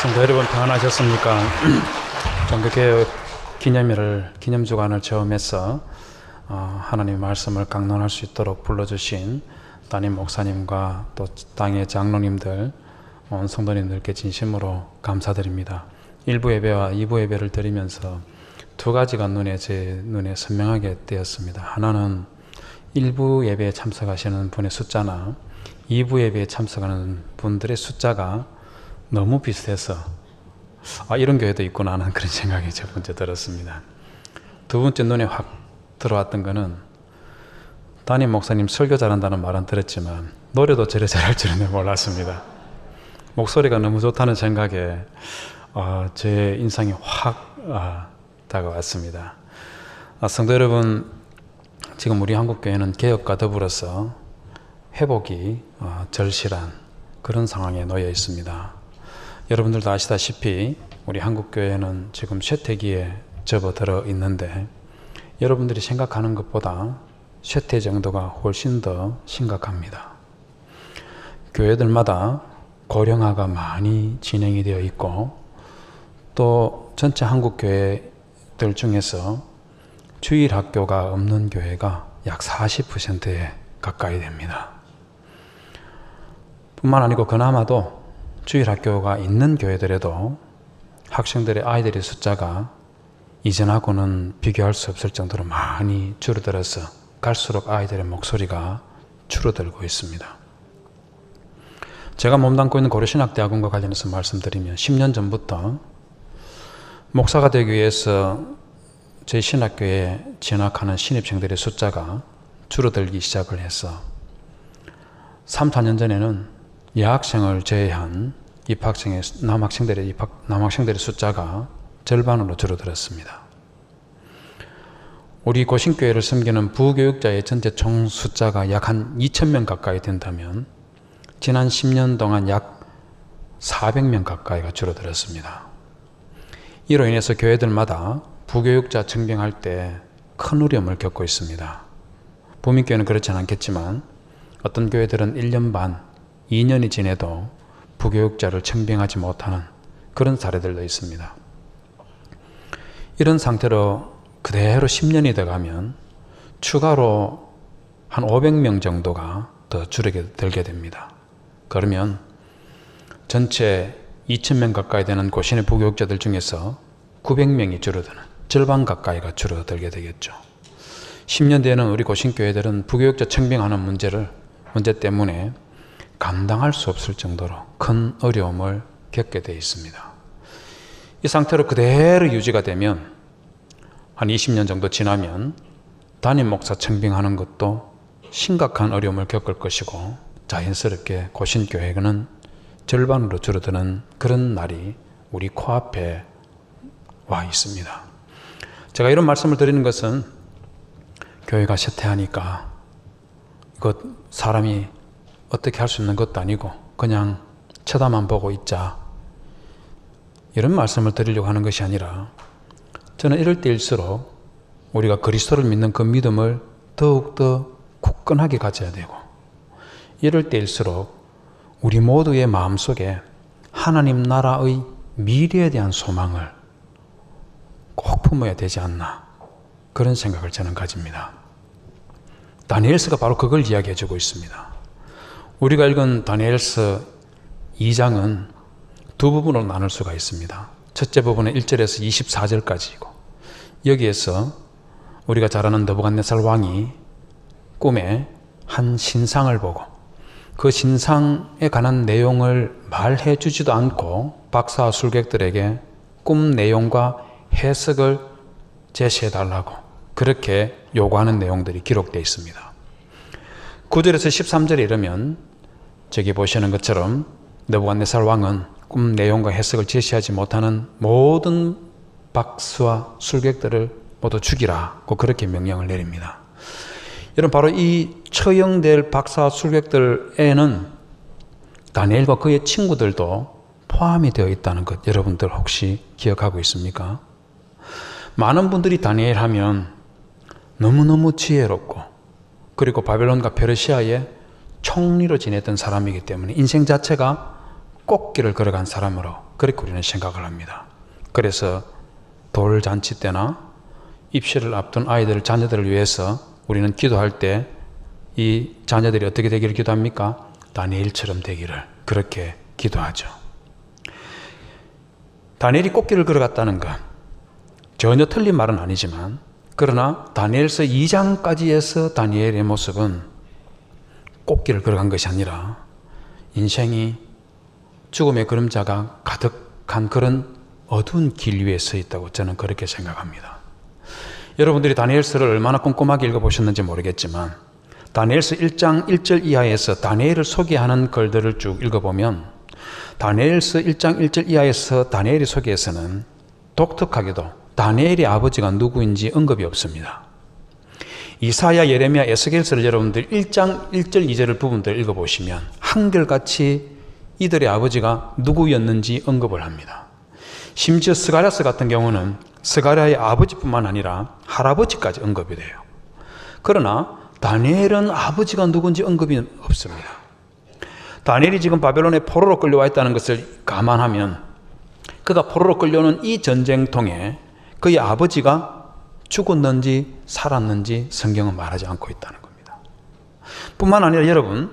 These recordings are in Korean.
성도 여러분 평안하셨습니까? 종교개혁 기념주간을 처음 해서 하나님의 말씀을 강론할 수 있도록 불러주신 담임 목사님과 또 당의 장로님들, 온 성도님들께 진심으로 감사드립니다. 1부 예배와 2부 예배를 드리면서 두 가지가 제 눈에 선명하게 띄었습니다. 하나는 1부 예배에 참석하시는 분의 숫자나 2부 예배에 참석하는 분들의 숫자가 너무 비슷해서 이런 교회도 있구나 하는 그런 생각이 첫 번째 들었습니다. 두 번째 눈에 확 들어왔던 거는 담임 목사님 설교 잘한다는 말은 들었지만 노래도 저래 잘할 줄은 몰랐습니다. 목소리가 너무 좋다는 생각에 제 인상이 확 다가왔습니다. 성도 여러분, 지금 우리 한국교회는 개혁과 더불어서 회복이 절실한 그런 상황에 놓여 있습니다. 여러분들도 아시다시피 우리 한국교회는 지금 쇠퇴기에 접어들어 있는데 여러분들이 생각하는 것보다 쇠퇴 정도가 훨씬 더 심각합니다. 교회들마다 고령화가 많이 진행이 되어 있고 또 전체 한국교회들 중에서 주일학교가 없는 교회가 약 40%에 가까이 됩니다. 뿐만 아니고 그나마도 주일학교가 있는 교회들에도 학생들의 아이들의 숫자가 이전하고는 비교할 수 없을 정도로 많이 줄어들어서 갈수록 아이들의 목소리가 줄어들고 있습니다. 제가 몸담고 있는 고려신학대학원과 관련해서 말씀드리면 10년 전부터 목사가 되기 위해서 저희 신학교에 진학하는 신입생들의 숫자가 줄어들기 시작을 해서 3, 4년 전에는 여학생을 제외한 남학생들의 숫자가 절반으로 줄어들었습니다. 우리 고신교회를 섬기는 부교육자의 전체 총 숫자가 약 한 2,000명 가까이 된다면 지난 10년 동안 약 400명 가까이가 줄어들었습니다. 이로 인해서 교회들마다 부교육자 증빙할 때 큰 어려움을 겪고 있습니다. 부민교회는 그렇지는 않겠지만 어떤 교회들은 1년 반, 2년이 지내도 부교육자를 청빙하지 못하는 그런 사례들도 있습니다. 이런 상태로 그대로 10년이 돼가면 추가로 한 500명 정도가 더 줄게 됩니다. 그러면 전체 2,000명 가까이 되는 고신의 부교육자들 중에서 900명이 줄어드는 절반 가까이가 줄어들게 되겠죠. 10년 뒤에는 우리 고신교회들은 부교육자 청빙하는 문제 때문에 감당할 수 없을 정도로 큰 어려움을 겪게 되어 있습니다. 이 상태로 그대로 유지가 되면 한 20년 정도 지나면 담임 목사 청빙하는 것도 심각한 어려움을 겪을 것이고 자연스럽게 고신교회는 절반으로 줄어드는 그런 날이 우리 코앞에 와 있습니다. 제가 이런 말씀을 드리는 것은 교회가 쇠퇴하니까 이것 사람이 어떻게 할 수 있는 것도 아니고 그냥 쳐다만 보고 있자, 이런 말씀을 드리려고 하는 것이 아니라 저는 이럴 때일수록 우리가 그리스도를 믿는 그 믿음을 더욱더 굳건하게 가져야 되고 이럴 때일수록 우리 모두의 마음속에 하나님 나라의 미래에 대한 소망을 꼭 품어야 되지 않나, 그런 생각을 저는 가집니다. 다니엘서가 바로 그걸 이야기해 주고 있습니다. 우리가 읽은 다니엘서 2장은 두 부분으로 나눌 수가 있습니다. 첫째 부분은 1절에서 24절까지이고 여기에서 우리가 잘 아는 느부갓네살 왕이 꿈에 한 신상을 보고 그 신상에 관한 내용을 말해 주지도 않고 박사와 술객들에게 꿈 내용과 해석을 제시해 달라고 그렇게 요구하는 내용들이 기록되어 있습니다. 9절에서 13절에 이르면 저기 보시는 것처럼 느부갓네살 왕은 꿈 내용과 해석을 제시하지 못하는 모든 박사와 술객들을 모두 죽이라고 그렇게 명령을 내립니다. 여러분, 바로 이 처형될 박사와 술객들에는 다니엘과 그의 친구들도 포함이 되어 있다는 것 여러분들 혹시 기억하고 있습니까? 많은 분들이 다니엘 하면 너무너무 지혜롭고 그리고 바벨론과 페르시아의 총리로 지냈던 사람이기 때문에 인생 자체가 꽃길을 걸어간 사람으로 그렇게 우리는 생각을 합니다. 그래서 돌잔치 때나 입시를 앞둔 자녀들을 위해서 우리는 기도할 때 이 자녀들이 어떻게 되기를 기도합니까? 다니엘처럼 되기를 그렇게 기도하죠. 다니엘이 꽃길을 걸어갔다는 것 전혀 틀린 말은 아니지만, 그러나 다니엘서 2장까지에서 다니엘의 모습은 꽃길을 걸어간 것이 아니라 인생이 죽음의 그림자가 가득한 그런 어두운 길 위에 서 있다고 저는 그렇게 생각합니다. 여러분들이 다니엘서를 얼마나 꼼꼼하게 읽어보셨는지 모르겠지만, 다니엘서 1장 1절 이하에서 다니엘을 소개하는 글들을 쭉 읽어보면 다니엘서 1장 1절 이하에서 다니엘의 소개에서는 독특하게도 다니엘의 아버지가 누구인지 언급이 없습니다. 이사야, 예레미야, 에스겔서를 여러분들 1장 1절 2절을 부분들 읽어보시면 한결같이 이들의 아버지가 누구였는지 언급을 합니다. 심지어 스가랴서 같은 경우는 스가랴의 아버지뿐만 아니라 할아버지까지 언급이 돼요. 그러나 다니엘은 아버지가 누군지 언급이 없습니다. 다니엘이 지금 바벨론에 포로로 끌려와 있다는 것을 감안하면 그가 포로로 끌려오는 이 전쟁통에 그의 아버지가 죽었는지 살았는지 성경은 말하지 않고 있다는 겁니다. 뿐만 아니라 여러분,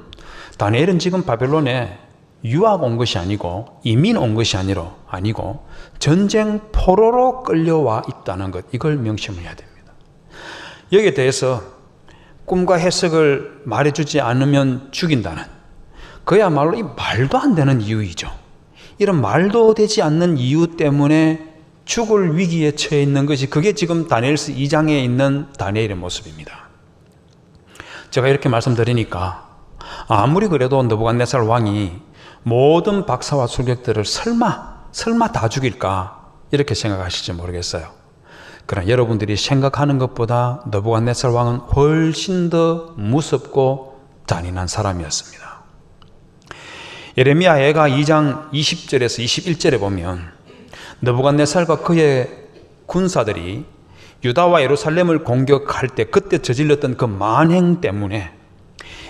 다니엘은 지금 바벨론에 유학 온 것이 아니고 이민 온 것이 아니고 전쟁 포로로 끌려와 있다는 것, 이걸 명심을 해야 됩니다. 여기에 대해서 꿈과 해석을 말해주지 않으면 죽인다는, 그야말로 이 말도 안 되는 이유이죠. 이런 말도 되지 않는 이유 때문에 죽을 위기에 처해 있는 것이, 그게 지금 다니엘서 2장에 있는 다니엘의 모습입니다. 제가 이렇게 말씀드리니까 아무리 그래도 느부갓네살 왕이 모든 박사와 술객들을 설마 다 죽일까 이렇게 생각하실지 모르겠어요. 그러나 여러분들이 생각하는 것보다 느부갓네살 왕은 훨씬 더 무섭고 잔인한 사람이었습니다. 예레미야 애가 2장 20절에서 21절에 보면 느부갓네살과 그의 군사들이 유다와 예루살렘을 공격할 때 그때 저질렀던 그 만행 때문에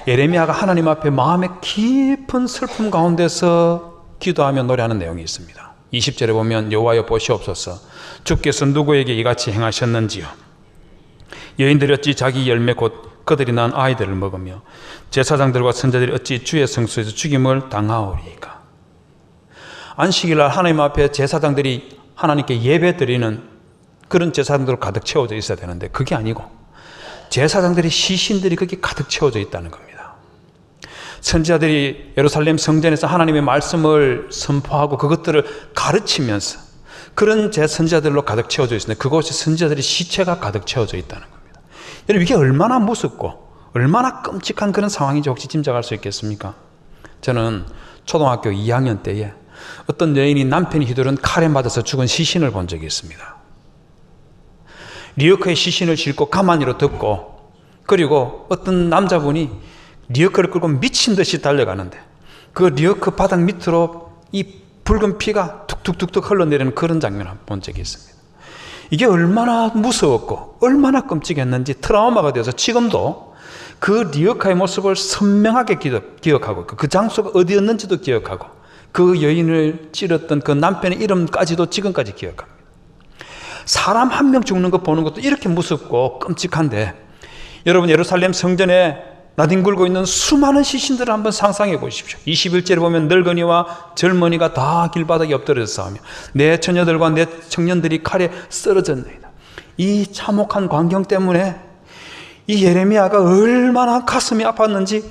예레미야가 하나님 앞에 마음의 깊은 슬픔 가운데서 기도하며 노래하는 내용이 있습니다. 20절에 보면 여호와여 보시옵소서, 주께서 누구에게 이같이 행하셨는지요. 여인들이 어찌 자기 열매 곧 그들이 낳은 아이들을 먹으며 제사장들과 선자들이 어찌 주의 성소에서 죽임을 당하오리까. 안식일날 하나님 앞에 제사장들이 하나님께 예배 드리는 그런 제사장들로 가득 채워져 있어야 되는데 그게 아니고 제사장들이 시신들이 거기 가득 채워져 있다는 겁니다. 선지자들이 예루살렘 성전에서 하나님의 말씀을 선포하고 그것들을 가르치면서 그런 선지자들로 가득 채워져 있는데 그곳에 선지자들의 시체가 가득 채워져 있다는 겁니다. 여러분, 이게 얼마나 무섭고 얼마나 끔찍한 그런 상황인지 혹시 짐작할 수 있겠습니까? 저는 초등학교 2학년 때에 어떤 여인이 남편이 휘두른 칼에 맞아서 죽은 시신을 본 적이 있습니다. 리어커의 시신을 싣고 가만히로 듣고, 그리고 어떤 남자분이 리어커를 끌고 미친 듯이 달려가는데 그 리어커 바닥 밑으로 이 붉은 피가 툭툭툭툭 흘러내리는 그런 장면을 본 적이 있습니다. 이게 얼마나 무서웠고 얼마나 끔찍했는지 트라우마가 되어서 지금도 그 리어카의 모습을 선명하게 기억하고 그 장소가 어디였는지도 기억하고 그 여인을 찌렀던 그 남편의 이름까지도 지금까지 기억합니다. 사람 한 명 죽는 거 보는 것도 이렇게 무섭고 끔찍한데, 여러분 예루살렘 성전에 나뒹굴고 있는 수많은 시신들을 한번 상상해 보십시오. 21절에 보면 늙은이와 젊은이가 다 길바닥에 엎드려서 싸우며 내 처녀들과 내 청년들이 칼에 쓰러졌나이다. 이 참혹한 광경 때문에 이 예레미야가 얼마나 가슴이 아팠는지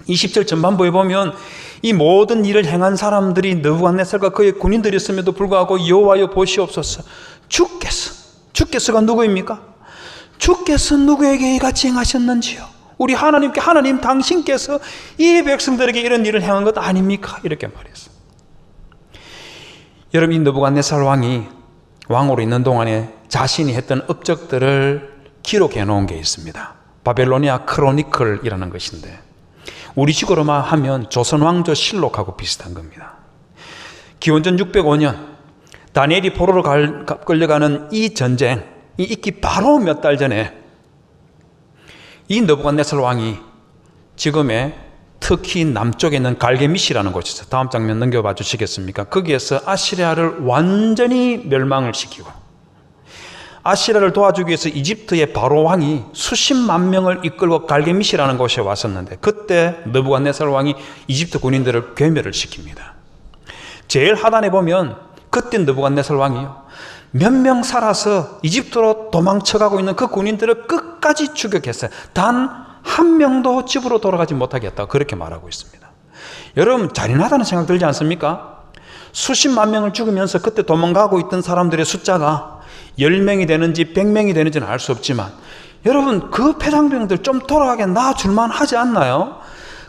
20절 전반부에 보면 이 모든 일을 행한 사람들이 느부갓네살과 그의 군인들이었음에도 불구하고 여호와여 보시옵소서, 주께서가 누구입니까? 주께서 누구에게 이같이 행하셨는지요? 우리 하나님께, 하나님 당신께서 이 백성들에게 이런 일을 행한 것 아닙니까? 이렇게 말했어요. 여러분, 이 느부갓네살 왕이 왕으로 있는 동안에 자신이 했던 업적들을 기록해 놓은 게 있습니다. 바벨로니아 크로니클이라는 것인데 우리식으로만 하면 조선왕조 실록하고 비슷한 겁니다. 기원전 605년 다니엘이 포로로 끌려가는 이 전쟁, 이 있기 바로 몇 달 전에 이 느부갓네살 왕이 지금의 특히 남쪽에 있는 갈게미시라는 곳이 있어요. 다음 장면 넘겨봐 주시겠습니까? 거기에서 아시리아를 완전히 멸망을 시키고, 아시리아를 도와주기 위해서 이집트의 바로 왕이 수십만 명을 이끌고 갈게미시라는 곳에 왔었는데, 그때 느부갓네살 왕이 이집트 군인들을 괴멸을 시킵니다. 제일 하단에 보면 그때 느부갓네살 왕이요, 몇 명 살아서 이집트로 도망쳐가고 있는 그 군인들을 끝까지 추격했어요. 단 한 명도 집으로 돌아가지 못하게 했다고 그렇게 말하고 있습니다. 여러분, 잔인하다는 생각 들지 않습니까? 수십만 명을 죽이면서 그때 도망가고 있던 사람들의 숫자가 10명이 되는지 100명이 되는지는 알 수 없지만, 여러분, 그 패장병들 좀 돌아가게 놔줄만 하지 않나요?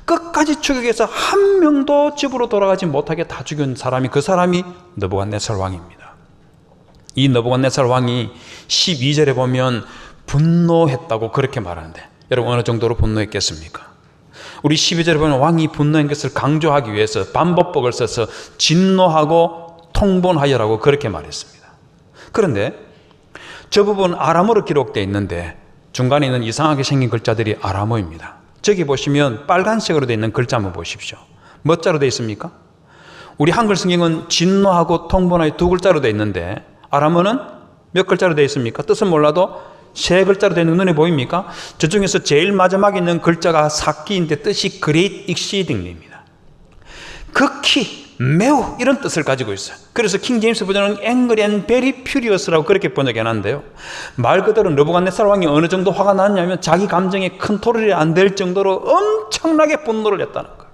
끝까지 추격해서 한 명도 집으로 돌아가지 못하게 다 죽인 사람이, 그 사람이 느부갓네살 왕입니다. 이 느부갓네살 왕이 12절에 보면 분노했다고 그렇게 말하는데, 여러분 어느 정도로 분노했겠습니까? 우리 12절에 보면 왕이 분노한 것을 강조하기 위해서 반법복을 써서 진노하고 통본하여라고 그렇게 말했습니다. 그런데 저 부분 아람어로 기록되어 있는데 중간에 있는 이상하게 생긴 글자들이 아람어입니다. 저기 보시면 빨간색으로 되어 있는 글자 한번 보십시오. 몇 자로 되어 있습니까? 우리 한글 성경은 진노하고 통본하여 두 글자로 되어 있는데 아람어는 몇 글자로 되어 있습니까? 뜻은 몰라도 세 글자로 되는 눈에 보입니까? 저중에서 제일 마지막에 있는 글자가 사키인데 뜻이 Great Exceeding입니다. 극히, 매우 이런 뜻을 가지고 있어요. 그래서 킹 제임스 버전은 Angry and Very Furious라고 그렇게 번역해 놨는데요, 말 그대로 느부갓네살 왕이 어느 정도 화가 났냐면 자기 감정에 컨트롤이 안 될 정도로 엄청나게 분노를 했다는 거예요.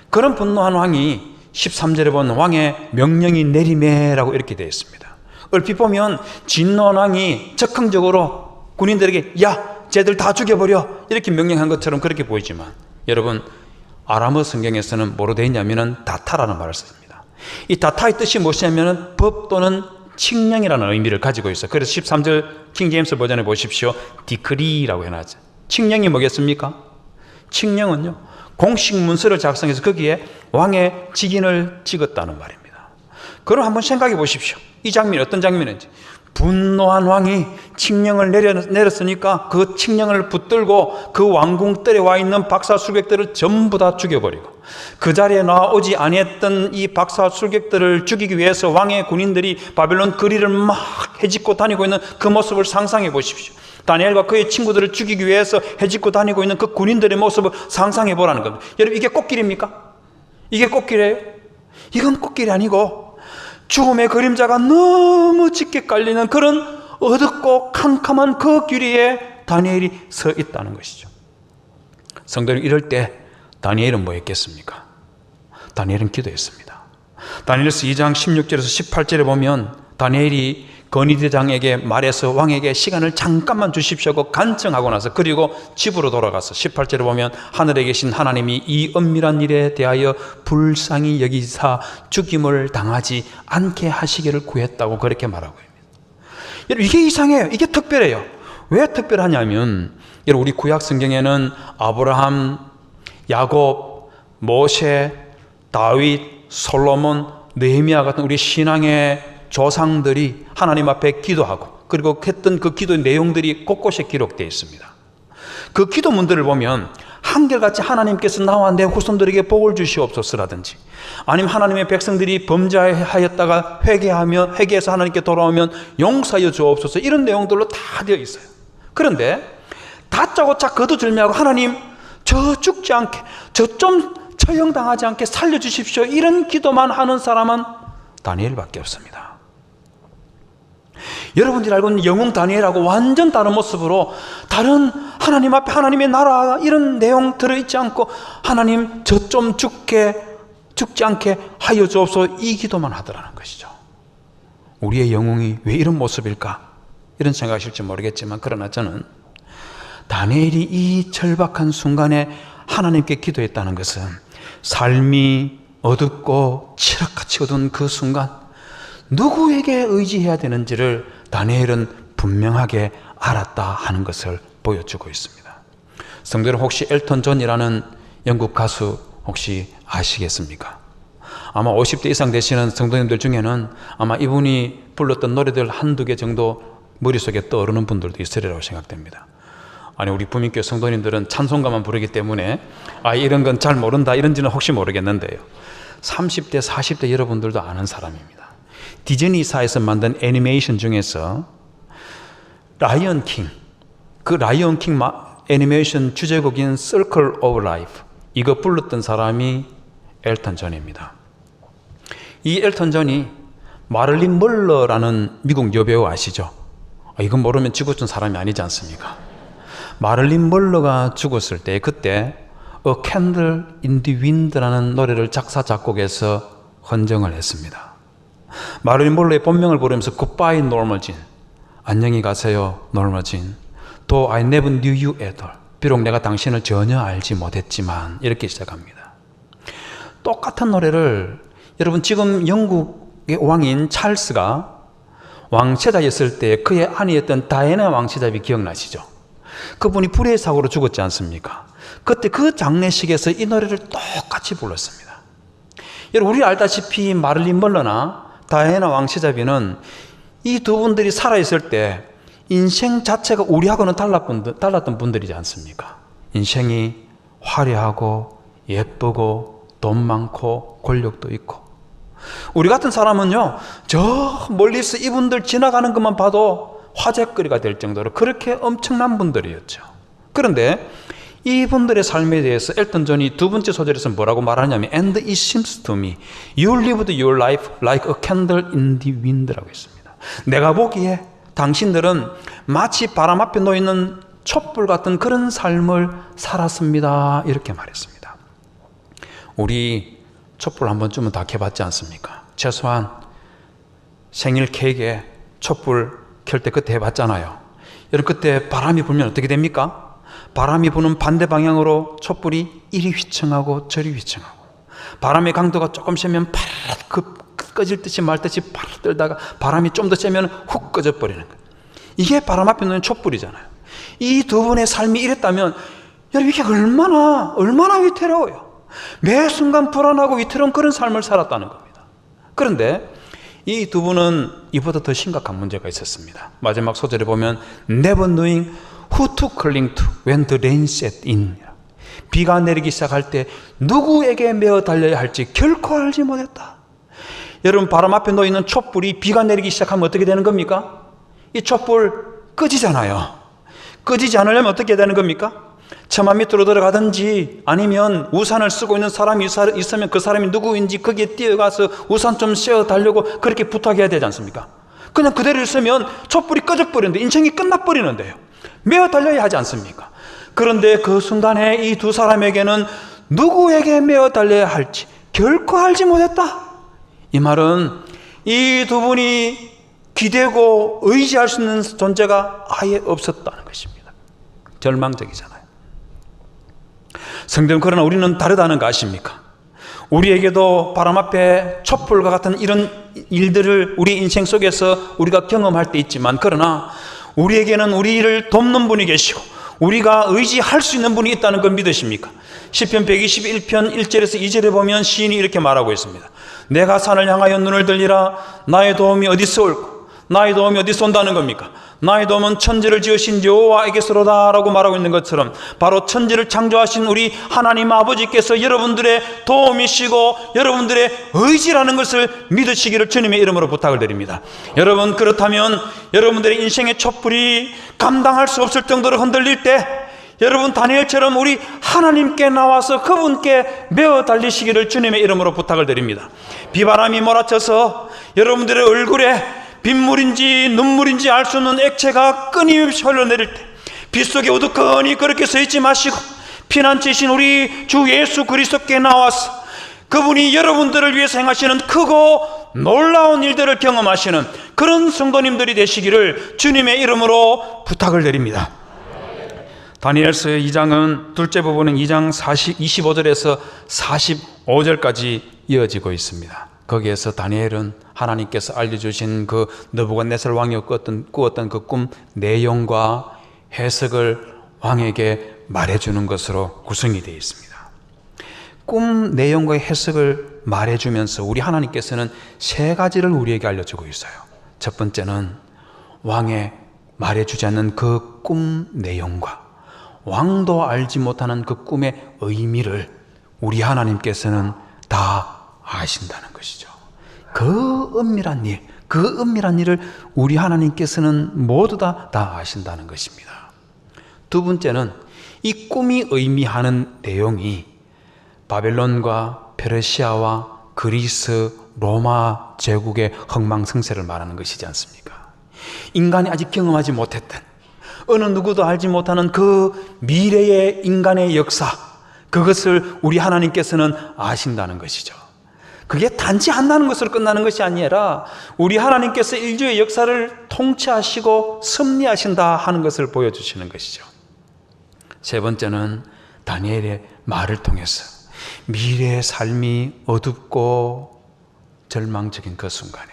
그런 분노한 왕이 13절에 보면 왕의 명령이 내리매라고 이렇게 되어 있습니다. 얼핏 보면 진노한 왕이 적극적으로 군인들에게 야, 쟤들 다 죽여버려 이렇게 명령한 것처럼 그렇게 보이지만, 여러분 아람어 성경에서는 뭐로 되어 있냐면 다타라는 말을 씁니다. 이 다타의 뜻이 무엇이냐면 법 또는 칙령이라는 의미를 가지고 있어요. 그래서 13절 킹 제임스 버전에 보십시오. 디크리라고 해놨죠. 칙령이 뭐겠습니까? 칙령은요, 공식 문서를 작성해서 거기에 왕의 직인을 찍었다는 말입니다. 그럼 한번 생각해 보십시오. 이 장면이 어떤 장면인지. 분노한 왕이 칙령을 내렸으니까 그 칙령을 붙들고 그 왕궁 뜰에 와 있는 박사술객들을 전부 다 죽여버리고, 그 자리에 나오지 아니했던 이 박사술객들을 죽이기 위해서 왕의 군인들이 바벨론 거리를 막 헤집고 다니고 있는 그 모습을 상상해 보십시오. 다니엘과 그의 친구들을 죽이기 위해서 헤집고 다니고 있는 그 군인들의 모습을 상상해 보라는 겁니다. 여러분, 이게 꽃길입니까? 이게 꽃길이에요? 이건 꽃길이 아니고 죽음의 그림자가 너무 짙게 깔리는 그런 어둡고 캄캄한 그 길 위에 다니엘이 서 있다는 것이죠. 성도님, 이럴 때 다니엘은 뭐 했겠습니까? 다니엘은 기도했습니다. 다니엘서 2장 16절에서 18절에 보면 다니엘이 건의대장에게 말해서 왕에게 시간을 잠깐만 주십시오 하고 간청하고 나서, 그리고 집으로 돌아가서 18절에 보면 하늘에 계신 하나님이 이 은밀한 일에 대하여 불쌍히 여기사 죽임을 당하지 않게 하시기를 구했다고 그렇게 말하고 있습니다. 여러분, 이게 이상해요. 이게 특별해요. 왜 특별하냐면, 여러분, 우리 구약 성경에는 아브라함, 야곱, 모세, 다윗, 솔로몬, 느헤미야 같은 우리 신앙의 조상들이 하나님 앞에 기도하고, 그리고 했던 그 기도의 내용들이 곳곳에 기록되어 있습니다. 그 기도문들을 보면 한결같이 하나님께서 나와 내 후손들에게 복을 주시옵소서라든지, 아니면 하나님의 백성들이 범죄하였다가 회개해서 하나님께 돌아오면 용서하여 주옵소서, 이런 내용들로 다 되어 있어요. 그런데 다짜고짜 거두절미하고 하나님 저 죽지 않게, 저 좀 처형당하지 않게 살려주십시오, 이런 기도만 하는 사람은 다니엘밖에 없습니다. 여러분들이 알고 있는 영웅 다니엘하고 완전 다른 모습으로, 다른 하나님 앞에 하나님의 나라 이런 내용 들어있지 않고 하나님 저 좀 죽지 않게 하여 주옵소서, 이 기도만 하더라는 것이죠. 우리의 영웅이 왜 이런 모습일까, 이런 생각하실지 모르겠지만, 그러나 저는 다니엘이 이 절박한 순간에 하나님께 기도했다는 것은 삶이 어둡고 칠흑같이 어두운 그 순간 누구에게 의지해야 되는지를 다니엘은 분명하게 알았다 하는 것을 보여주고 있습니다. 성도여러분, 혹시 엘턴 존이라는 영국 가수 혹시 아시겠습니까? 아마 50대 이상 되시는 성도님들 중에는 아마 이분이 불렀던 노래들 한두 개 정도 머릿속에 떠오르는 분들도 있으리라고 생각됩니다. 아니 우리 부민교회 성도님들은 찬송가만 부르기 때문에 이런 건 잘 모른다 이런지는 혹시 모르겠는데요, 30대 40대 여러분들도 아는 사람입니다. 디즈니사에서 만든 애니메이션 중에서 라이언 킹, 그 라이언 킹 애니메이션 주제곡인 Circle of Life, 이거 불렀던 사람이 엘턴 존입니다. 이 엘턴 존이 마를린 멀러라는 미국 여배우 아시죠? 이건 모르면 죽었던 사람이 아니지 않습니까? 마를린 멀러가 죽었을 때 그때 A Candle in the Wind라는 노래를 작사 작곡해서 헌정을 했습니다. 마를린 멀러의 본명을 부르면서 Goodbye Norma Jean, 안녕히 가세요 노르마 진, Though I never knew you at all, 비록 내가 당신을 전혀 알지 못했지만, 이렇게 시작합니다. 똑같은 노래를 여러분 지금 영국의 왕인 찰스가 왕세자였을 때 그의 아내였던 다이애나 왕세자비 기억나시죠? 그분이 불의의 사고로 죽었지 않습니까? 그때 그 장례식에서 이 노래를 똑같이 불렀습니다. 여러분 우리 알다시피 마를린 멀러나 다이애나 왕세자비는 이 두 분들이 살아있을 때 인생 자체가 우리하고는 달랐던 분들이지 않습니까? 인생이 화려하고 예쁘고 돈 많고 권력도 있고, 우리 같은 사람은요 저 멀리서 이분들 지나가는 것만 봐도 화제거리가 될 정도로 그렇게 엄청난 분들이었죠. 그런데 이분들의 삶에 대해서 엘턴 존이 두 번째 소절에서 뭐라고 말하냐면 And it seems to me you lived your life like a candle in the wind라고 했습니다. 내가 보기에 당신들은 마치 바람 앞에 놓이는 촛불 같은 그런 삶을 살았습니다, 이렇게 말했습니다. 우리 촛불 한 번쯤은 다 켜봤지 않습니까? 최소한 생일 케이크에 촛불 켤 때 그때 해봤잖아요. 여러분 그때 바람이 불면 어떻게 됩니까? 바람이 부는 반대 방향으로 촛불이 이리 휘청하고 저리 휘청하고, 바람의 강도가 조금 세면 파르르 꺼질 듯이 말 듯이 파르르 떨다가 바람이 좀 더 세면 훅 꺼져버리는 거예요. 이게 바람 앞에 놓인 촛불이잖아요. 이 두 분의 삶이 이랬다면 여러분 이게 얼마나 위태로워요. 매 순간 불안하고 위태로운 그런 삶을 살았다는 겁니다. 그런데 이 두 분은 이보다 더 심각한 문제가 있었습니다. 마지막 소절에 보면 Never knowing who to cling to when the rain set in, 비가 내리기 시작할 때 누구에게 메어 달려야 할지 결코 알지 못했다. 여러분 바람 앞에 놓이는 촛불이 비가 내리기 시작하면 어떻게 되는 겁니까? 이 촛불 꺼지잖아요. 꺼지지 않으려면 어떻게 되는 겁니까? 처마 밑으로 들어가든지 아니면 우산을 쓰고 있는 사람이 있으면 그 사람이 누구인지 거기에 뛰어가서 우산 좀 씌워 달려고 그렇게 부탁해야 되지 않습니까? 그냥 그대로 있으면 촛불이 꺼져버리는데 인생이 끝나버리는데요. 메어 달려야 하지 않습니까? 그런데 그 순간에 이 두 사람에게는 누구에게 메어 달려야 할지 결코 알지 못했다. 이 말은 이 두 분이 기대고 의지할 수 있는 존재가 아예 없었다는 것입니다. 절망적이잖아요. 성도님, 그러나 우리는 다르다는 거 아십니까? 우리에게도 바람 앞에 촛불과 같은 이런 일들을 우리 인생 속에서 우리가 경험할 때 있지만, 그러나 우리에게는 우리를 돕는 분이 계시고 우리가 의지할 수 있는 분이 있다는 걸 믿으십니까? 시편 121편 1절에서 2절에 보면 시인이 이렇게 말하고 있습니다. 내가 산을 향하여 눈을 들리라. 나의 도움이 어디서 올까? 나의 도움이 어디서 온다는 겁니까? 나의 도움은 천지를 지으신 여호와에게서로다 라고 말하고 있는 것처럼, 바로 천지를 창조하신 우리 하나님 아버지께서 여러분들의 도움이시고 여러분들의 의지라는 것을 믿으시기를 주님의 이름으로 부탁을 드립니다. 여러분, 그렇다면 여러분들의 인생의 촛불이 감당할 수 없을 정도로 흔들릴 때 여러분 다니엘처럼 우리 하나님께 나와서 그분께 메어 달리시기를 주님의 이름으로 부탁을 드립니다. 비바람이 몰아쳐서 여러분들의 얼굴에 빗물인지 눈물인지 알 수 없는 액체가 끊임없이 흘러내릴 때 빗속에 우두커니 그렇게 서 있지 마시고 피난처이신 우리 주 예수 그리스도께 나와서 그분이 여러분들을 위해서 행하시는 크고 놀라운 일들을 경험하시는 그런 성도님들이 되시기를 주님의 이름으로 부탁을 드립니다. 다니엘서의 2장은 둘째 부분은 2장 25절에서 45절까지 이어지고 있습니다. 거기에서 다니엘은 하나님께서 알려주신 그 느부갓네살 왕이 꾸었던 그 꿈 내용과 해석을 왕에게 말해주는 것으로 구성이 되어 있습니다. 꿈 내용과 해석을 말해주면서 우리 하나님께서는 세 가지를 우리에게 알려주고 있어요. 첫 번째는 왕에 말해주지 않는 그 꿈 내용과 왕도 알지 못하는 그 꿈의 의미를 우리 하나님께서는 다 아신다는 것이죠. 그 은밀한 일을 우리 하나님께서는 모두 다 아신다는 것입니다. 두 번째는 이 꿈이 의미하는 내용이 바벨론과 페르시아와 그리스, 로마 제국의 흥망성쇠를 말하는 것이지 않습니까? 인간이 아직 경험하지 못했던, 어느 누구도 알지 못하는 그 미래의 인간의 역사, 그것을 우리 하나님께서는 아신다는 것이죠. 그게 단지 한다는 것으로 끝나는 것이 아니라 우리 하나님께서 인류의 역사를 통치하시고 섭리하신다 하는 것을 보여주시는 것이죠. 세 번째는 다니엘의 말을 통해서 미래의 삶이 어둡고 절망적인 그 순간에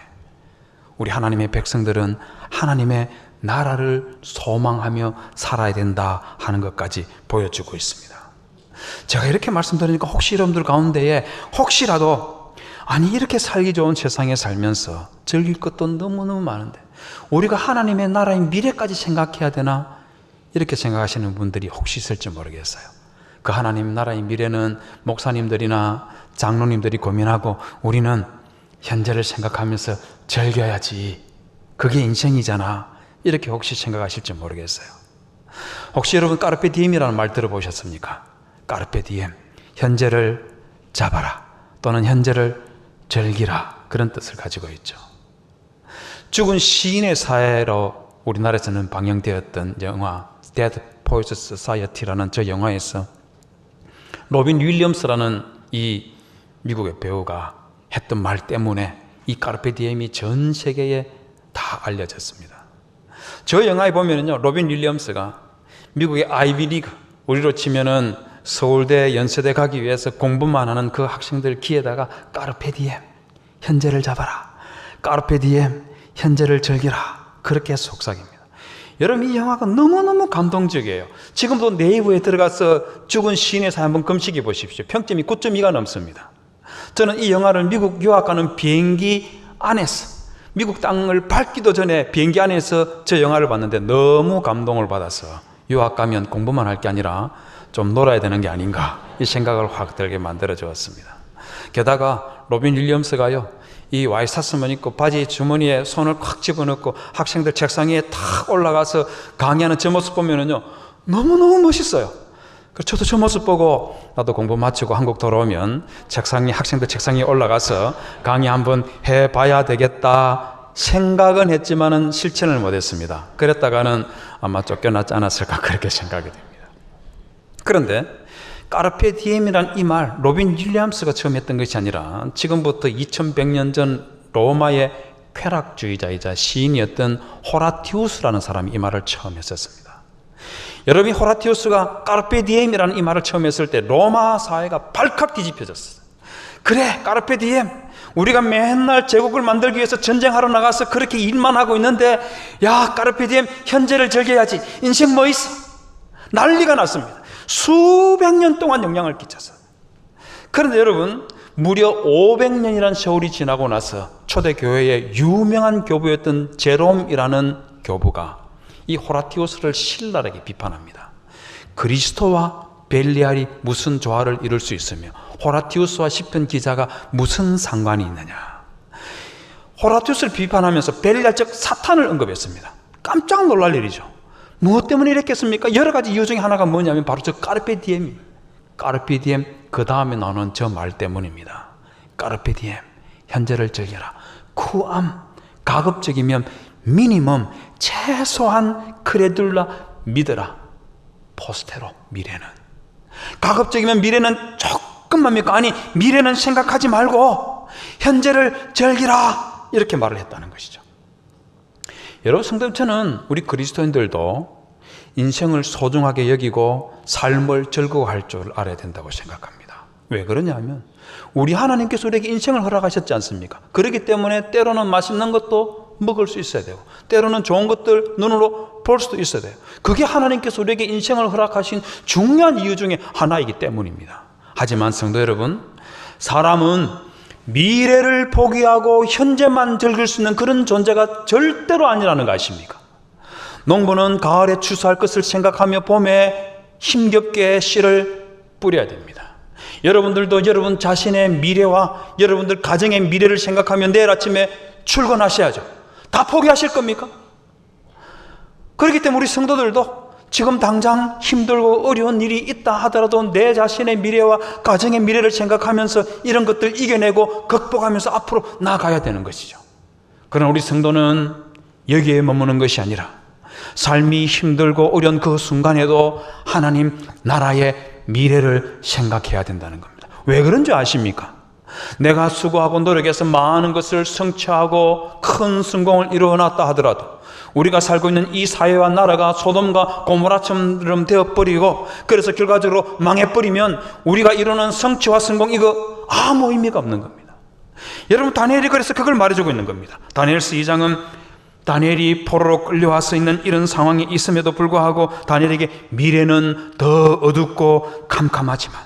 우리 하나님의 백성들은 하나님의 나라를 소망하며 살아야 된다 하는 것까지 보여주고 있습니다. 제가 이렇게 말씀드리니까 혹시 여러분들 가운데에 혹시라도 아니 이렇게 살기 좋은 세상에 살면서 즐길 것도 너무너무 많은데 우리가 하나님의 나라의 미래까지 생각해야 되나 이렇게 생각하시는 분들이 혹시 있을지 모르겠어요. 그 하나님 나라의 미래는 목사님들이나 장로님들이 고민하고 우리는 현재를 생각하면서 즐겨야지, 그게 인생이잖아, 이렇게 혹시 생각하실지 모르겠어요. 혹시 여러분 까르페 디엠이라는 말 들어보셨습니까? 까르페 디엠, 현재를 잡아라 또는 현재를 즐기라, 그런 뜻을 가지고 있죠. 죽은 시인의 사회로 우리나라에서는 방영되었던 영화 Dead Poets Society라는 저 영화에서 로빈 윌리엄스라는 이 미국의 배우가 했던 말 때문에 이 까르페 디엠이 전 세계에 다 알려졌습니다. 저 영화에 보면은요, 로빈 윌리엄스가 미국의 아이비 리그, 우리로 치면은 서울대, 연세대 가기 위해서 공부만 하는 그 학생들 귀에다가 까르페 디엠, 현재를 잡아라, 까르페 디엠, 현재를 즐기라, 그렇게 속삭입니다. 여러분, 이 영화가 너무너무 감동적이에요. 지금도 네이버에 들어가서 죽은 시인의 사회 한번 검색해 보십시오. 평점이 9.2가 넘습니다. 저는 이 영화를 미국 유학 가는 비행기 안에서, 미국 땅을 밟기도 전에 비행기 안에서 저 영화를 봤는데 너무 감동을 받아서 유학 가면 공부만 할 게 아니라 좀 놀아야 되는 게 아닌가, 이 생각을 확 들게 만들어 주었습니다. 게다가 로빈 윌리엄스가요, 이 와이셔츠만 입고 바지 주머니에 손을 콱 집어넣고 학생들 책상 위에 탁 올라가서 강의하는 저 모습 보면은요, 너무너무 멋있어요. 그래서 저도 저 모습 보고 나도 공부 마치고 한국 돌아오면 학생들 책상 위에 올라가서 강의 한번 해봐야 되겠다 생각은 했지만은 실천을 못했습니다. 그랬다가는 아마 쫓겨나지 않았을까, 그렇게 생각이 됩니다. 그런데 까르페 디엠이란 이 말, 로빈 윌리엄스가 처음 했던 것이 아니라 지금부터 2100년 전 로마의 쾌락주의자이자 시인이었던 호라티우스라는 사람이 이 말을 처음 했었습니다. 여러분이 호라티우스가 까르페 디엠이라는 이 말을 처음 했을 때 로마 사회가 발칵 뒤집혀졌어요. 그래, 까르페 디엠, 우리가 맨날 제국을 만들기 위해서 전쟁하러 나가서 그렇게 일만 하고 있는데, 야, 까르페 디엠, 현재를 즐겨야지, 인생 뭐 있어? 난리가 났습니다. 수백 년 동안 영향을 끼쳤어요. 그런데 여러분, 무려 500년이라는 세월이 지나고 나서 초대 교회의 유명한 교부였던 제롬이라는 교부가 이 호라티우스를 신랄하게 비판합니다. 그리스도와 벨리알이 무슨 조화를 이룰 수 있으며 호라티우스와 시편 기자가 무슨 상관이 있느냐. 호라티우스를 비판하면서 벨리알 즉 사탄을 언급했습니다. 깜짝 놀랄 일이죠. 무엇 때문에 이랬겠습니까? 여러 가지 이유 중에 하나가 뭐냐면 바로 저 까르페 디엠, 까르페 디엠 그 다음에 나오는 저 말 때문입니다. 까르페 디엠, 현재를 즐겨라. 쿠암, 가급적이면 미니멈, 최소한 크레둘라, 믿어라. 포스테로, 미래는. 가급적이면 미래는 조금만 믿고, 아니 미래는 생각하지 말고 현재를 즐기라, 이렇게 말을 했다는 것이죠. 여러분, 성도님처럼 우리 그리스도인들도 인생을 소중하게 여기고 삶을 즐거워할 줄 알아야 된다고 생각합니다. 왜 그러냐면 우리 하나님께서 우리에게 인생을 허락하셨지 않습니까? 그렇기 때문에 때로는 맛있는 것도 먹을 수 있어야 되고 때로는 좋은 것들 눈으로 볼 수도 있어야 돼요. 그게 하나님께서 우리에게 인생을 허락하신 중요한 이유 중에 하나이기 때문입니다. 하지만 성도 여러분, 사람은 미래를 포기하고 현재만 즐길 수 있는 그런 존재가 절대로 아니라는 거 아십니까? 농부는 가을에 추수할 것을 생각하며 봄에 힘겹게 씨를 뿌려야 됩니다. 여러분들도 여러분 자신의 미래와 여러분들 가정의 미래를 생각하면 내일 아침에 출근하셔야죠. 다 포기하실 겁니까? 그렇기 때문에 우리 성도들도 지금 당장 힘들고 어려운 일이 있다 하더라도 내 자신의 미래와 가정의 미래를 생각하면서 이런 것들 이겨내고 극복하면서 앞으로 나아가야 되는 것이죠. 그러나 우리 성도는 여기에 머무는 것이 아니라 삶이 힘들고 어려운 그 순간에도 하나님 나라의 미래를 생각해야 된다는 겁니다. 왜 그런지 아십니까? 내가 수고하고 노력해서 많은 것을 성취하고 큰 성공을 이루어놨다 하더라도 우리가 살고 있는 이 사회와 나라가 소돔과 고모라처럼 되어버리고 그래서 결과적으로 망해버리면 우리가 이루는 성취와 성공 이거 아무 의미가 없는 겁니다. 여러분 다니엘이 그래서 그걸 말해주고 있는 겁니다. 다니엘서 2장은 다니엘이 포로로 끌려와서 있는 이런 상황이 있음에도 불구하고 다니엘에게 미래는 더 어둡고 캄캄하지만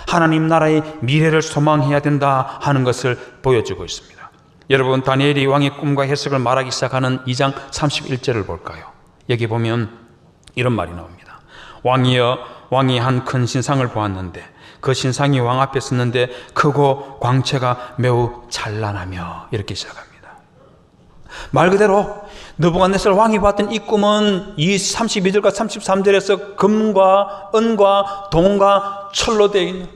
하나님 나라의 미래를 소망해야 된다 하는 것을 보여주고 있습니다. 여러분 다니엘이 왕의 꿈과 해석을 말하기 시작하는 2장 31절을 볼까요? 여기 보면 이런 말이 나옵니다. 왕이여 왕이 한 큰 신상을 보았는데 그 신상이 왕 앞에 섰는데 크고 광채가 매우 찬란하며 이렇게 시작합니다. 말 그대로 느부갓네살 왕이 봤던 이 꿈은 이 32절과 33절에서 금과 은과 동과 철로 되어 있는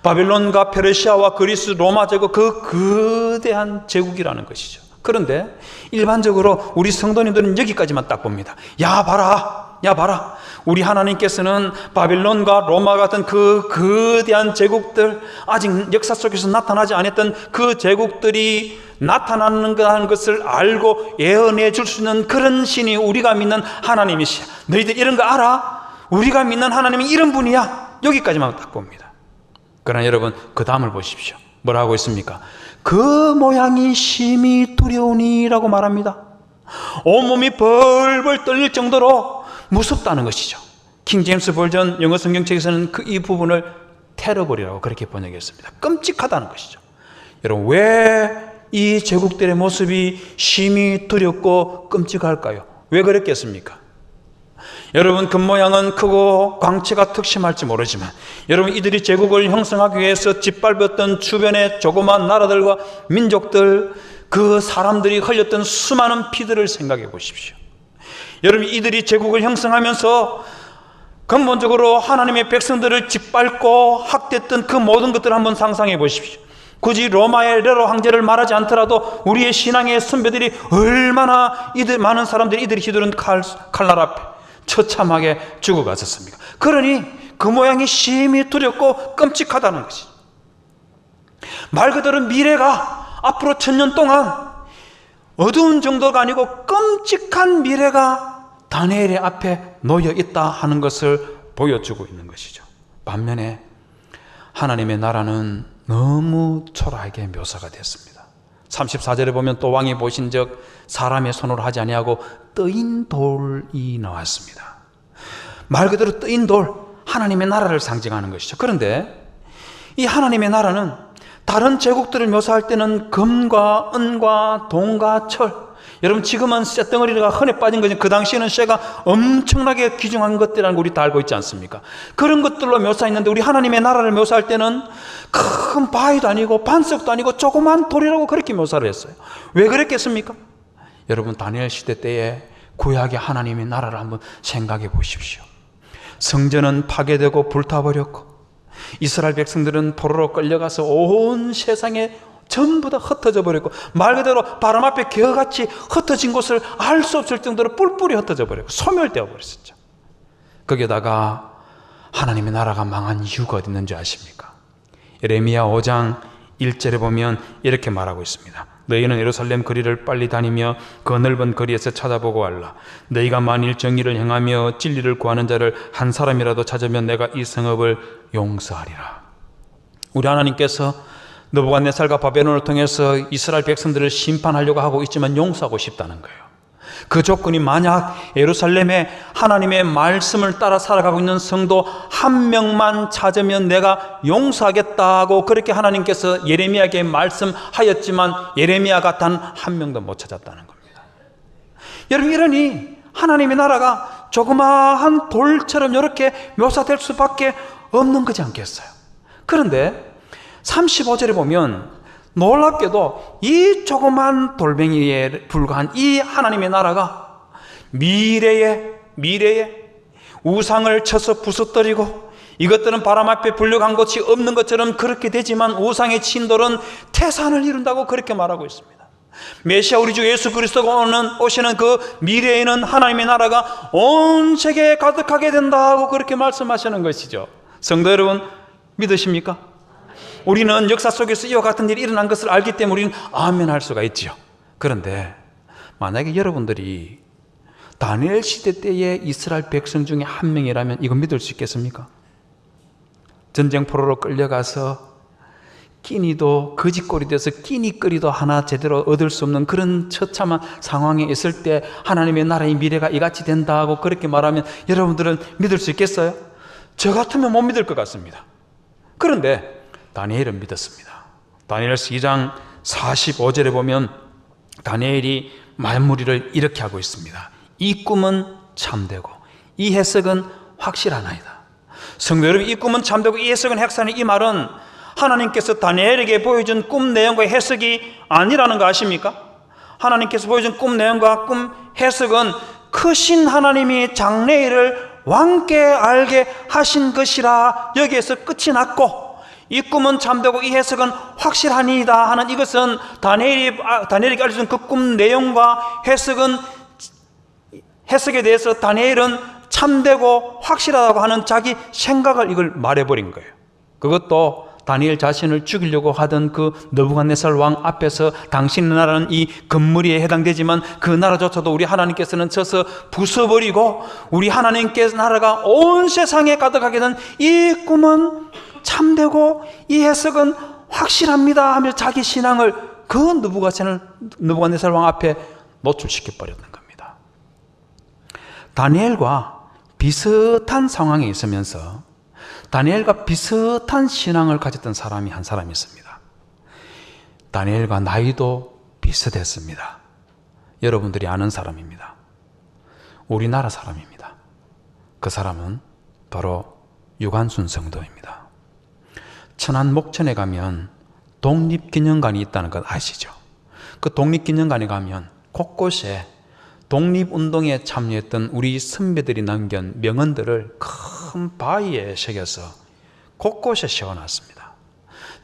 바빌론과 페르시아와 그리스 로마 제국 그 거대한 제국이라는 것이죠. 그런데 일반적으로 우리 성도님들은 여기까지만 딱 봅니다. 야 봐라 우리 하나님께서는 바빌론과 로마 같은 그 거대한 제국들 아직 역사 속에서 나타나지 않았던 그 제국들이 나타나는 것을 알고 예언해 줄 수 있는 그런 신이 우리가 믿는 하나님이시야. 너희들 이런 거 알아? 우리가 믿는 하나님이 이런 분이야. 여기까지만 딱 봅니다. 그러나 여러분 그 다음을 보십시오. 뭐라고 있습니까? 그 모양이 심히 두려우니 라고 말합니다. 온몸이 벌벌 떨릴 정도로 무섭다는 것이죠. 킹제임스 버전 영어 성경책에서는 이 부분을 테러블이라고 그렇게 번역했습니다. 끔찍하다는 것이죠. 여러분 왜 이 제국들의 모습이 심히 두렵고 끔찍할까요? 왜 그랬겠습니까? 여러분 그 모양은 크고 광채가 특심할지 모르지만 여러분 이들이 제국을 형성하기 위해서 짓밟았던 주변의 조그마한 나라들과 민족들 그 사람들이 흘렸던 수많은 피들을 생각해 보십시오. 여러분 이들이 제국을 형성하면서 근본적으로 하나님의 백성들을 짓밟고 학대했던 그 모든 것들을 한번 상상해 보십시오. 굳이 로마의 네로 황제를 말하지 않더라도 우리의 신앙의 선배들이 얼마나 많은 사람들이 이들이 휘두른 칼날 앞에 처참하게 죽어갔었습니까? 그러니 그 모양이 심히 두렵고 끔찍하다는 것이 말 그대로 미래가 앞으로 1000년 동안 어두운 정도가 아니고 끔찍한 미래가 다니엘의 앞에 놓여 있다 하는 것을 보여주고 있는 것이죠. 반면에 하나님의 나라는 너무 초라하게 묘사가 됐습니다. 34절에 보면 또 왕이 보신 적 사람의 손으로 하지 아니하고 뜨인 돌이 나왔습니다. 말 그대로 뜨인 돌, 하나님의 나라를 상징하는 것이죠. 그런데 이 하나님의 나라는 다른 제국들을 묘사할 때는 금과 은과 동과 철, 여러분 지금은 쇳덩어리가 흔해 빠진 거지 그 당시에는 쇠가 엄청나게 귀중한 것들이라는 걸 우리 다 알고 있지 않습니까? 그런 것들로 묘사했는데 우리 하나님의 나라를 묘사할 때는 큰 바위도 아니고 반석도 아니고 조그만 돌이라고 그렇게 묘사를 했어요. 왜 그랬겠습니까? 여러분 다니엘 시대 때에 구약의 하나님의 나라를 한번 생각해 보십시오. 성전은 파괴되고 불타버렸고 이스라엘 백성들은 포로로 끌려가서 온 세상에 전부 다 흩어져 버렸고 말 그대로 바람 앞에 개같이 흩어진 곳을 알 수 없을 정도로 뿔뿔이 흩어져 버렸고 소멸되어 버렸었죠. 거기에다가 하나님의 나라가 망한 이유가 어디 있는지 아십니까? 예레미야 5장 1절에 보면 이렇게 말하고 있습니다. 너희는 예루살렘 거리를 빨리 다니며 그 넓은 거리에서 찾아보고 알라. 너희가 만일 정의를 행하며 진리를 구하는 자를 한 사람이라도 찾으면 내가 이 성읍을 용서하리라. 우리 하나님께서 느부갓네살과 바벨론을 통해서 이스라엘 백성들을 심판하려고 하고 있지만 용서하고 싶다는 거예요. 그 조건이 만약 예루살렘에 하나님의 말씀을 따라 살아가고 있는 성도 한 명만 찾으면 내가 용서하겠다고 그렇게 하나님께서 예레미야에게 말씀하였지만 예레미야가 단 한 명도 못 찾았다는 겁니다. 여러분 이러니 하나님의 나라가 조그마한 돌처럼 이렇게 묘사될 수밖에 없는 거지 않겠어요? 그런데 35절에 보면 놀랍게도 이 조그만 돌멩이에 불과한 이 하나님의 나라가 미래에 우상을 쳐서 부숴뜨리고, 이것들은 바람 앞에 불려간 것이 없는 것처럼 그렇게 되지만 우상의 진돌은 태산을 이룬다고 그렇게 말하고 있습니다. 메시아 우리 주 예수 그리스도가 오시는 그 미래에는 하나님의 나라가 온 세계에 가득하게 된다고 그렇게 말씀하시는 것이죠. 성도 여러분, 믿으십니까? 우리는 역사 속에서 이와 같은 일이 일어난 것을 알기 때문에 우리는 아멘 할 수가 있죠. 그런데 만약에 여러분들이 다니엘 시대 때의 이스라엘 백성 중에 한 명이라면 이거 믿을 수 있겠습니까? 전쟁포로로 끌려가서 끼니도 거짓골이 돼서 끼니거리도 하나 제대로 얻을 수 없는 그런 처참한 상황에 있을 때 하나님의 나라의 미래가 이같이 된다고 그렇게 말하면 여러분들은 믿을 수 있겠어요? 저 같으면 못 믿을 것 같습니다. 그런데 다니엘은 믿었습니다. 다니엘서 2장 45절에 보면 다니엘이 말무리를 이렇게 하고 있습니다. 이 꿈은 참되고 이 해석은 확실하나이다. 성도 여러분, 이 꿈은 참되고 이 해석은 확실하니, 이 말은 하나님께서 다니엘에게 보여준 꿈 내용과 해석이 아니라는 거 아십니까? 하나님께서 보여준 꿈 내용과 꿈 해석은 크신 하나님이 장래일을 왕께 알게 하신 것이라 여기에서 끝이 났고, 이 꿈은 참되고 이 해석은 확실하니이다 하는 이것은 다니엘에게 알려준 그 꿈 내용과 해석에 대해서 다니엘은 참되고 확실하다고 하는 자기 생각을 이걸 말해버린 거예요. 그것도 다니엘 자신을 죽이려고 하던 그 느부갓네살 왕 앞에서 당신의 나라는 이 금무리에 해당되지만 그 나라조차도 우리 하나님께서는 쳐서 부숴버리고 우리 하나님께서 나라가 온 세상에 가득하게 된 이 꿈은 참되고 이 해석은 확실합니다 하며 자기 신앙을 그 느부갓네살 왕 앞에 노출시켜버렸던 겁니다. 다니엘과 비슷한 상황에 있으면서 다니엘과 비슷한 신앙을 가졌던 사람이 한 사람이 있습니다. 다니엘과 나이도 비슷했습니다. 여러분들이 아는 사람입니다. 우리나라 사람입니다. 그 사람은 바로 유관순 성도입니다. 천안 목천에 가면 독립기념관이 있다는 것 아시죠? 그 독립기념관에 가면 곳곳에 독립운동에 참여했던 우리 선배들이 남긴 명언들을 큰 바위에 새겨서 곳곳에 세워놨습니다.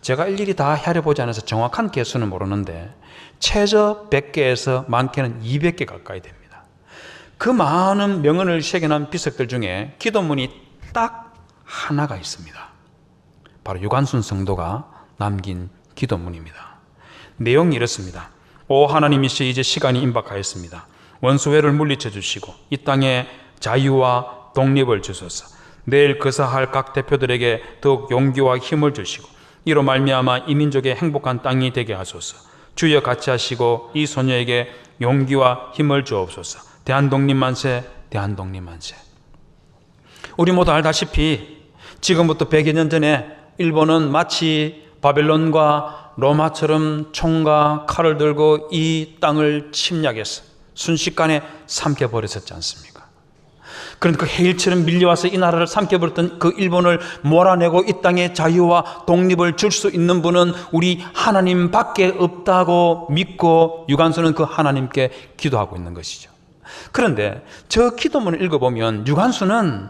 제가 일일이 다 헤아려보지 않아서 정확한 개수는 모르는데 최저 100개에서 많게는 200개 가까이 됩니다. 그 많은 명언을 새겨놓은 비석들 중에 기도문이 딱 하나가 있습니다. 바로 유관순 성도가 남긴 기도문입니다. 내용이 이렇습니다. 오 하나님이시여, 이제 시간이 임박하였습니다. 원수회를 물리쳐 주시고 이 땅에 자유와 독립을 주소서. 내일 거사할 각 대표들에게 더욱 용기와 힘을 주시고 이로 말미암아 이 민족의 행복한 땅이 되게 하소서. 주여 같이 하시고 이 소녀에게 용기와 힘을 주옵소서. 대한독립 만세, 대한독립 만세. 우리 모두 알다시피 지금부터 100여 년 전에 일본은 마치 바벨론과 로마처럼 총과 칼을 들고 이 땅을 침략해서 순식간에 삼켜버렸었지 않습니까? 그런데 그 해일처럼 밀려와서 이 나라를 삼켜버렸던 그 일본을 몰아내고 이 땅에 자유와 독립을 줄 수 있는 분은 우리 하나님밖에 없다고 믿고 유관순은 그 하나님께 기도하고 있는 것이죠. 그런데 저 기도문을 읽어보면 유관순은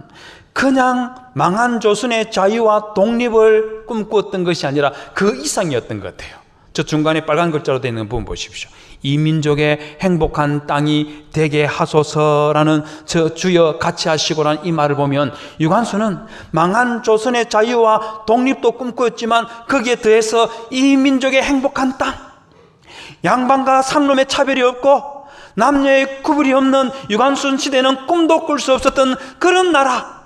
그냥 망한 조선의 자유와 독립을 꿈꾸었던 것이 아니라 그 이상이었던 것 같아요. 저 중간에 빨간 글자로 되어 있는 부분 보십시오. 이 민족의 행복한 땅이 되게 하소서라는 저 주여 같이 하시고라는 이 말을 보면 유관순은 망한 조선의 자유와 독립도 꿈꾸었지만 거기에 더해서 이 민족의 행복한 땅, 양반과 상놈의 차별이 없고 남녀의 구분이 없는 유관순 시대는 꿈도 꿀 수 없었던 그런 나라,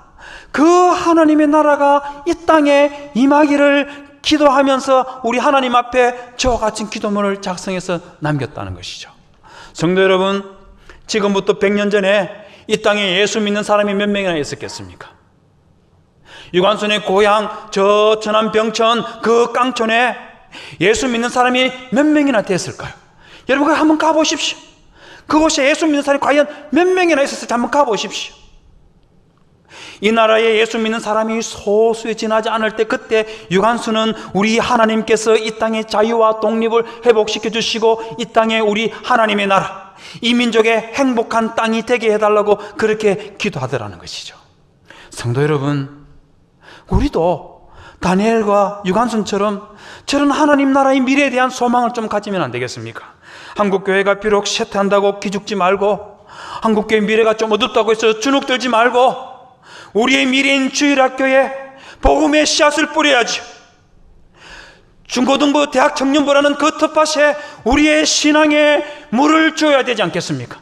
그 하나님의 나라가 이 땅에 임하기를 기도하면서 우리 하나님 앞에 저와 같은 기도문을 작성해서 남겼다는 것이죠. 성도 여러분, 지금부터 100년 전에 이 땅에 예수 믿는 사람이 몇 명이나 있었겠습니까? 유관순의 고향 저 천안 병천 그 깡촌에 예수 믿는 사람이 몇 명이나 됐을까요? 여러분 한번 가보십시오. 그곳에 예수 믿는 사람이 과연 몇 명이나 있었을지 한번 가보십시오. 이 나라에 예수 믿는 사람이 소수에 지나지 않을 때, 그때 유관순은 우리 하나님께서 이 땅의 자유와 독립을 회복시켜 주시고 이 땅에 우리 하나님의 나라, 이 민족의 행복한 땅이 되게 해달라고 그렇게 기도하더라는 것이죠. 성도 여러분, 우리도 다니엘과 유관순처럼 저런 하나님 나라의 미래에 대한 소망을 좀 가지면 안 되겠습니까? 한국교회가 비록 쇠퇴한다고 기죽지 말고, 한국교회 미래가 좀 어둡다고 해서 주눅들지 말고, 우리의 미래인 주일학교에 복음의 씨앗을 뿌려야죠. 중고등부, 대학 청년부라는 그 텃밭에 우리의 신앙의 물을 줘야 되지 않겠습니까?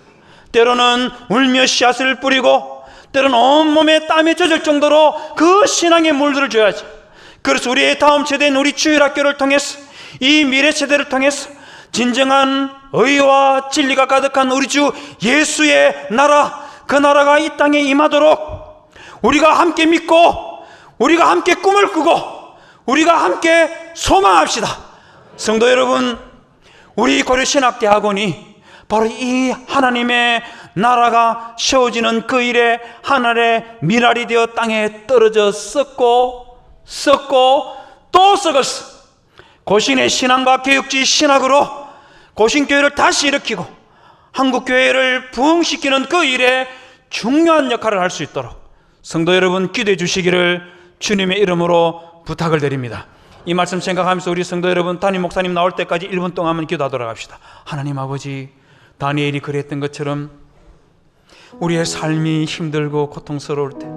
때로는 울며 씨앗을 뿌리고, 때로는 온몸에 땀이 젖을 정도로 그 신앙의 물들을 줘야죠. 그래서 우리의 다음 세대인 우리 주일학교를 통해서, 이 미래 세대를 통해서 진정한 의와 진리가 가득한 우리 주 예수의 나라, 그 나라가 이 땅에 임하도록 우리가 함께 믿고, 우리가 함께 꿈을 꾸고, 우리가 함께 소망합시다. 성도 여러분, 우리 고려신학대학원이 바로 이 하나님의 나라가 세워지는 그 일에 하늘의 미랄이 되어 땅에 떨어져 썩고 또 썩었어. 고신의 신앙과 개혁주의 신학으로 고신교회를 다시 일으키고 한국교회를 부흥시키는 그 일에 중요한 역할을 할 수 있도록 성도 여러분 기도해 주시기를 주님의 이름으로 부탁을 드립니다. 이 말씀 생각하면서 우리 성도 여러분, 담임 목사님 나올 때까지 1분 동안만 기도하도록 합시다. 하나님 아버지, 다니엘이 그랬던 것처럼 우리의 삶이 힘들고 고통스러울 때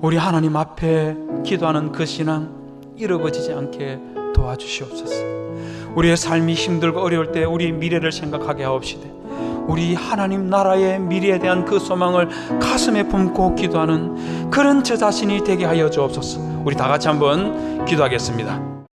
우리 하나님 앞에 기도하는 그 신앙 잃어버리지 않게 도와주시옵소서. 우리의 삶이 힘들고 어려울 때 우리 미래를 생각하게 하옵시되 우리 하나님 나라의 미래에 대한 그 소망을 가슴에 품고 기도하는 그런 저 자신이 되게 하여 주옵소서. 우리 다 같이 한번 기도하겠습니다.